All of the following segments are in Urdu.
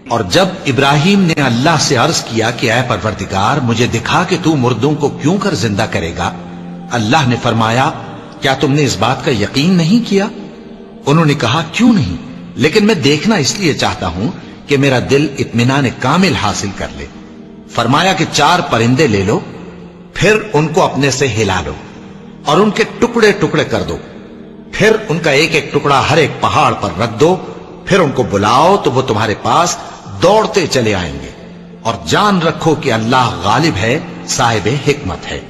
اور جب ابراہیم نے اللہ سے عرض کیا کہ اے پروردگار مجھے دکھا کہ تو مردوں کو کیوں کر زندہ کرے گا، اللہ نے فرمایا کیا تم نے اس بات کا یقین نہیں کیا؟ انہوں نے کہا کیوں نہیں، لیکن میں دیکھنا اس لیے چاہتا ہوں کہ میرا دل اطمینان کامل حاصل کر لے۔ فرمایا کہ 4 پرندے لے لو، پھر ان کو اپنے سے ہلا لو اور ان کے ٹکڑے ٹکڑے کر دو، پھر ان کا ایک ایک ٹکڑا ہر ایک پہاڑ پر رکھ دو، پھر ان کو بلاؤ تو وہ تمہارے پاس دوڑتے چلے آئیں گے، اور جان رکھو کہ اللہ غالب ہے، صاحب حکمت ہے۔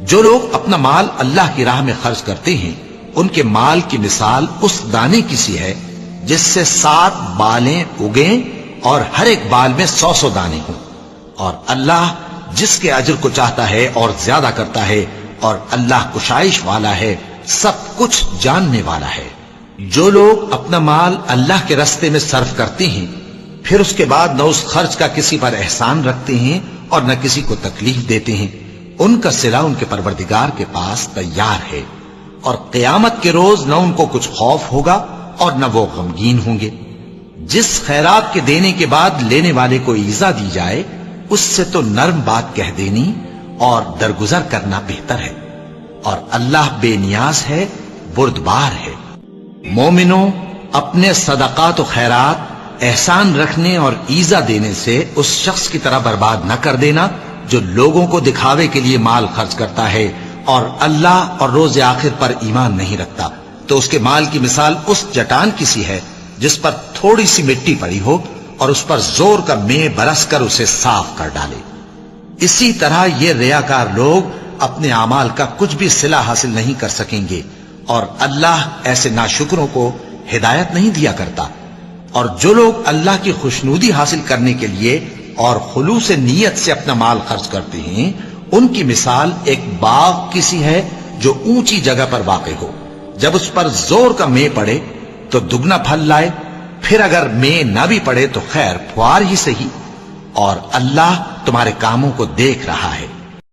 جو لوگ اپنا مال اللہ کی راہ میں خرچ کرتے ہیں ان کے مال کی مثال اس دانے کی سی ہے جس سے 7 بالیں اگیں اور ہر ایک بال میں 100 دانے ہوں، اور اللہ جس کے اجر کو چاہتا ہے اور زیادہ کرتا ہے، اور اللہ کشائش والا ہے، سب کچھ جاننے والا ہے۔ جو لوگ اپنا مال اللہ کے راستے میں صرف کرتے ہیں پھر اس کے بعد نہ اس خرچ کا کسی پر احسان رکھتے ہیں اور نہ کسی کو تکلیف دیتے ہیں، ان کا صلہ ان کے پروردگار کے پاس تیار ہے، اور قیامت کے روز نہ ان کو کچھ خوف ہوگا اور نہ وہ غمگین ہوں گے۔ جس خیرات کے دینے کے بعد لینے والے کو ایذا دی جائے اس سے تو نرم بات کہہ دینی اور درگزر کرنا بہتر ہے، اور اللہ بے نیاز ہے، بردبار ہے۔ مومنوں، اپنے صدقات و خیرات احسان رکھنے اور ایذا دینے سے اس شخص کی طرح برباد نہ کر دینا جو لوگوں کو دکھاوے کے لیے مال خرچ کرتا ہے اور اللہ اور روز آخر پر ایمان نہیں رکھتا، تو اس کے مال کی مثال اس چٹان کی سی ہے جس پر تھوڑی سی مٹی پڑی ہو اور اس پر زور کا مے برس کر اسے صاف کر ڈالے۔ اسی طرح یہ ریاکار لوگ اپنے اعمال کا کچھ بھی صلہ حاصل نہیں کر سکیں گے، اور اللہ ایسے ناشکروں کو ہدایت نہیں دیا کرتا۔ اور جو لوگ اللہ کی خوشنودی حاصل کرنے کے لیے اور خلوص نیت سے اپنا مال خرچ کرتے ہیں ان کی مثال ایک باغ کی سی ہے جو اونچی جگہ پر واقع ہو، جب اس پر زور کا مے پڑے تو دگنا پھل لائے، پھر اگر مے نہ بھی پڑے تو خیر پھوار ہی صحیح، اور اللہ تمہارے کاموں کو دیکھ رہا ہے۔